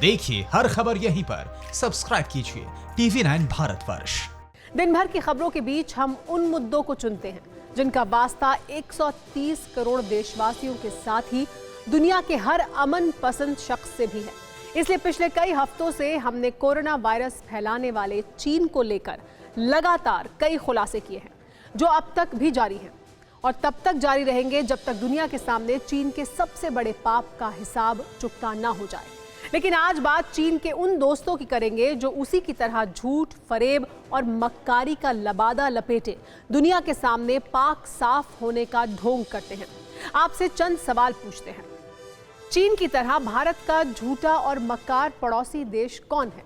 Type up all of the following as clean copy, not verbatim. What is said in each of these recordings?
देखिए हर खबर यहीं पर। सब्सक्राइब कीजिए TV9 भारतवर्ष। दिन भर की खबरों के बीच हम उन मुद्दों को चुनते हैं जिनका वास्ता 130 करोड़ देशवासियों के साथ ही दुनिया के हर अमन पसंद शख्स से भी है। इसलिए पिछले कई हफ्तों से हमने कोरोना वायरस फैलाने वाले चीन को लेकर लगातार कई खुलासे किए हैं, जो अब तक भी जारी हैं और तब तक जारी रहेंगे जब तक दुनिया के सामने चीन के सबसे बड़े पाप का हिसाब चुकता ना हो जाए। लेकिन आज बात चीन के उन दोस्तों की करेंगे जो उसी की तरह झूठ, फरेब और मक्कारी का लबादा लपेटे दुनिया के सामने पाक साफ होने का ढोंग करते हैं। आपसे चंद सवाल पूछते हैं। चीन की तरह भारत का झूठा और मक्कार पड़ोसी देश कौन है?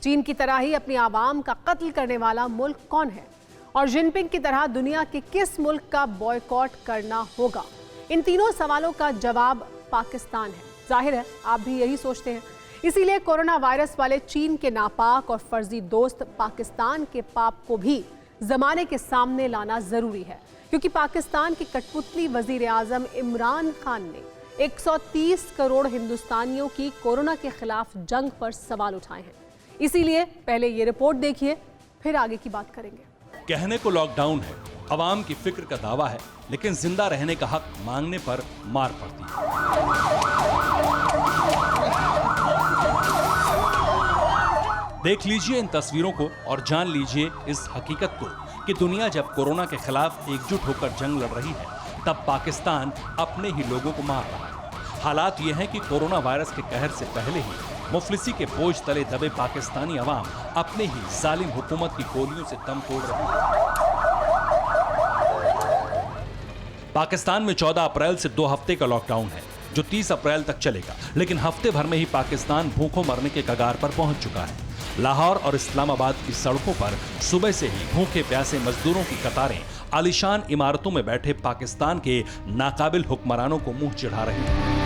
चीन की तरह ही अपनी आवाम का कत्ल करने वाला मुल्क कौन है? और जिनपिंग की तरह दुनिया के किस मुल्क का बॉयकॉट करना होगा? इन तीनों सवालों का जवाब पाकिस्तान है। जाहिर है आप भी यही सोचते हैं। इसीलिए कोरोना वायरस वाले चीन के नापाक और फर्जी दोस्त पाकिस्तान के पाप को भी जमाने के सामने लाना जरूरी है, क्योंकि पाकिस्तान के कठपुतली वजीर आजम इमरान खान ने 130 करोड़ हिंदुस्तानियों की कोरोना के खिलाफ जंग पर सवाल उठाए हैं। इसीलिए पहले ये रिपोर्ट देखिए, फिर आगे की बात करेंगे। कहने को लॉकडाउन है, आवाम की फिक्र का दावा है, लेकिन जिंदा रहने का हक मांगने पर मार पड़ती है। देख लीजिए इन तस्वीरों को और जान लीजिए इस हकीकत को कि दुनिया जब कोरोना के खिलाफ एकजुट होकर जंग लड़ रही है, तब पाकिस्तान अपने ही लोगों को मार रहा है। हालात ये हैं कि कोरोना वायरस के कहर से पहले ही मुफलिसी के बोझ तले दबे पाकिस्तानी अवाम अपने ही जालिम हुकूमत की गोलियों से दम तोड़ रही है। पाकिस्तान में 14 अप्रैल से 2 हफ्ते का लॉकडाउन है, जो 30 अप्रैल तक चलेगा। लेकिन हफ्ते भर में ही पाकिस्तान भूखों मरने के कगार पर पहुंच चुका है। लाहौर और इस्लामाबाद की सड़कों पर सुबह से ही भूखे प्यासे मजदूरों की कतारें आलीशान इमारतों में बैठे पाकिस्तान के नाकाबिल हुक्मरानों को मुंह चिढ़ा रही हैं।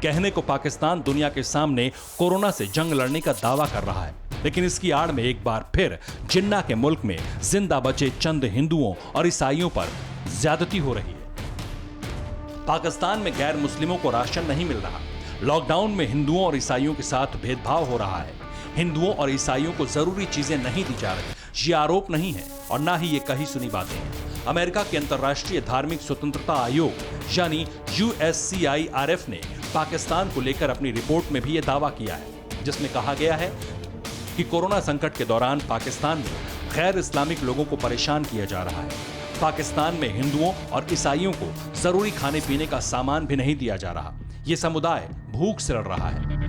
कहने को पाकिस्तान दुनिया के सामने कोरोना से जंग लड़ने का दावा कर रहा है, लेकिन इसकी आड़ में एक बार फिर जिन्ना के मुल्क में जिंदा बचे चंद हिंदुओं और ईसाइयों पर ज्यादती हो रही है। पाकिस्तान में गैर मुस्लिमों को राशन नहीं मिल रहा। लॉकडाउन में हिंदुओं और ईसाइयों के साथ भेदभाव हो रहा है। हिंदुओं और ईसाइयों को जरूरी चीजें नहीं दी जा रही। ये आरोप नहीं है और ना ही ये कही सुनी बातें हैं। अमेरिका के अंतर्राष्ट्रीय धार्मिक स्वतंत्रता आयोग यानी USCIRF ने पाकिस्तान को लेकर अपनी रिपोर्ट में भी ये दावा किया है, जिसमें कहा गया है कि कोरोना संकट के दौरान पाकिस्तान में गैर इस्लामिक लोगों को परेशान किया जा रहा है। पाकिस्तान में हिंदुओं और ईसाइयों को जरूरी खाने पीने का सामान भी नहीं दिया जा रहा। ये समुदाय भूख से लड़ रहा है।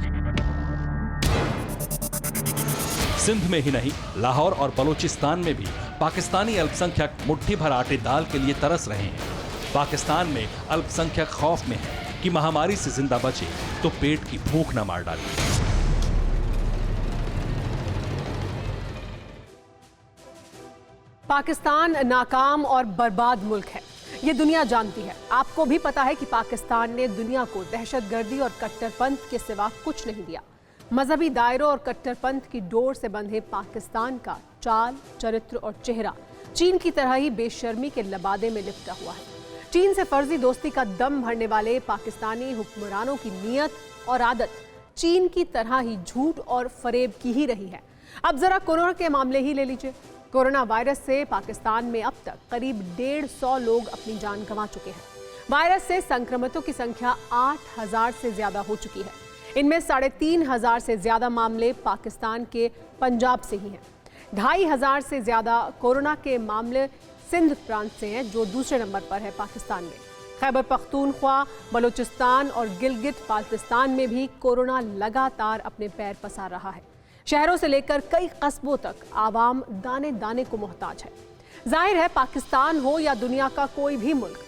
सिंध में ही नहीं, लाहौर और बलूचिस्तान में भी पाकिस्तानी अल्पसंख्यक मुट्ठी भर आटे दाल के लिए तरस रहे हैं। पाकिस्तान में अल्पसंख्यक खौफ में है कि महामारी से जिंदा बचे तो पेट की भूख न मार डाले। पाकिस्तान नाकाम और बर्बाद मुल्क है, ये दुनिया जानती है। आपको भी पता है कि पाकिस्तान ने दुनिया को दहशतगर्दी और कट्टरपंथ के सिवा कुछ नहीं दिया। मजहबी दायरों और कट्टरपंथ की डोर से बंधे पाकिस्तान का चाल, चरित्र और चेहरा चीन की तरह ही बेशर्मी के लबादे में लिपटा हुआ है। चीन से फर्जी दोस्ती का दम भरने वाले पाकिस्तानी हुक्मरानों की नीयत और आदत चीन की तरह ही झूठ और फरेब की ही रही है। अब जरा कोरोना के मामले ही ले लीजिए। कोरोना वायरस से पाकिस्तान में अब तक करीब 150 लोग अपनी जान गंवा चुके हैं। वायरस से संक्रमितों की संख्या 8000 से ज्यादा हो चुकी है। इनमें 3500 से ज्यादा मामले पाकिस्तान के पंजाब से ही हैं। 2500 से ज्यादा कोरोना के मामले सिंध प्रांत से हैं, जो दूसरे नंबर पर है पाकिस्तान में। खैबर पख्तूनख्वा, बलूचिस्तान और गिलगित बाल्टिस्तान में भी कोरोना लगातार अपने पैर पसार रहा है। शहरों से लेकर कई कस्बों तक आवाम दाने दाने को मोहताज है। जाहिर है पाकिस्तान हो या दुनिया का कोई भी मुल्क,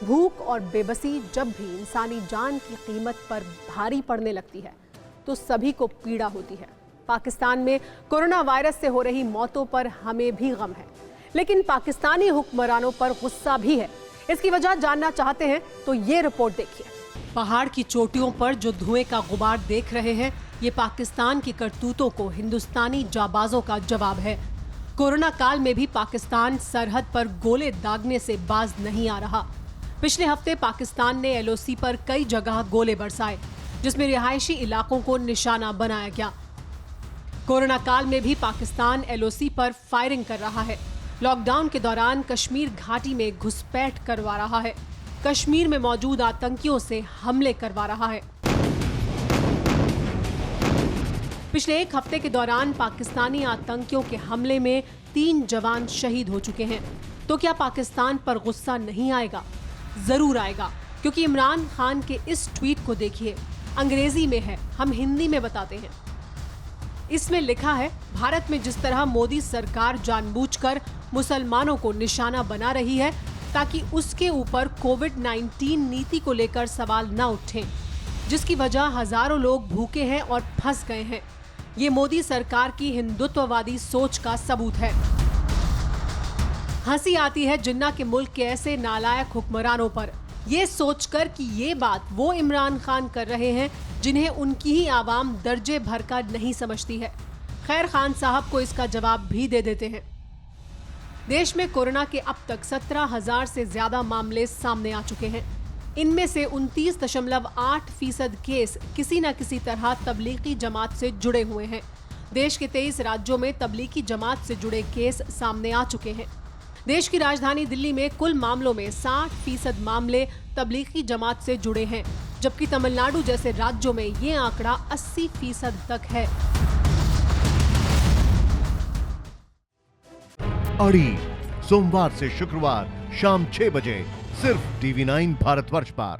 भूख और बेबसी जब भी इंसानी जान की कीमत पर भारी पड़ने लगती है तो सभी को पीड़ा होती है। पाकिस्तान में कोरोना वायरस से हो रही मौतों पर हमें भी गम है, लेकिन पाकिस्तानी हुक्मरानों पर गुस्सा भी है। इसकी वजह जानना चाहते हैं तो ये रिपोर्ट देखिए। पहाड़ की चोटियों पर जो धुएं का गुबार देख रहे हैं, ये पाकिस्तान की करतूतों को हिंदुस्तानी जाबाजों का जवाब है। कोरोना काल में भी पाकिस्तान सरहद पर गोले दागने से बाज नहीं आ रहा। पिछले हफ्ते पाकिस्तान ने एलओसी पर कई जगह गोले बरसाए, जिसमें रिहायशी इलाकों को निशाना बनाया गया। कोरोना काल में भी पाकिस्तान एलओसी पर फायरिंग कर रहा है। लॉकडाउन के दौरान कश्मीर घाटी में घुसपैठ करवा रहा है, कश्मीर में मौजूद आतंकियों से हमले करवा रहा है। पिछले एक हफ्ते के दौरान पाकिस्तानी आतंकियों के हमले में 3 जवान शहीद हो चुके हैं। तो क्या पाकिस्तान पर गुस्सा नहीं आएगा? जरूर आएगा, क्योंकि इमरान खान के इस ट्वीट को देखिए। अंग्रेजी में है, हम हिंदी में बताते हैं। इसमें लिखा है, भारत में जिस तरह मोदी सरकार जानबूझकर मुसलमानों को निशाना बना रही है ताकि उसके ऊपर कोविड-19 नीति को लेकर सवाल न उठें, जिसकी वजह हजारों लोग भूखे हैं और फंस गए हैं। ये मोदी सरकार की हिंदुत्ववादी सोच का सबूत है। हंसी आती है जिन्ना के मुल्क के ऐसे नालायक हुक्मरानों पर, ये सोचकर कि ये बात वो इमरान खान कर रहे हैं जिन्हें उनकी ही आवाम दर्जे भर का नहीं समझती है। खैर, खान साहब को इसका जवाब भी दे देते हैं। देश में कोरोना के अब तक 17,000 से ज्यादा मामले सामने आ चुके हैं। इनमें से 29.8% केस किसी न किसी तरह तबलीगी जमात से जुड़े हुए हैं। देश के 23 राज्यों में तबलीगी जमात से जुड़े केस सामने आ चुके हैं। देश की राजधानी दिल्ली में कुल मामलों में 60% मामले तबलीगी जमात से जुड़े हैं, जबकि तमिलनाडु जैसे राज्यों में ये आंकड़ा 80% तक है। अड़ी सोमवार से शुक्रवार शाम 6 बजे सिर्फ TV9 भारतवर्ष पर।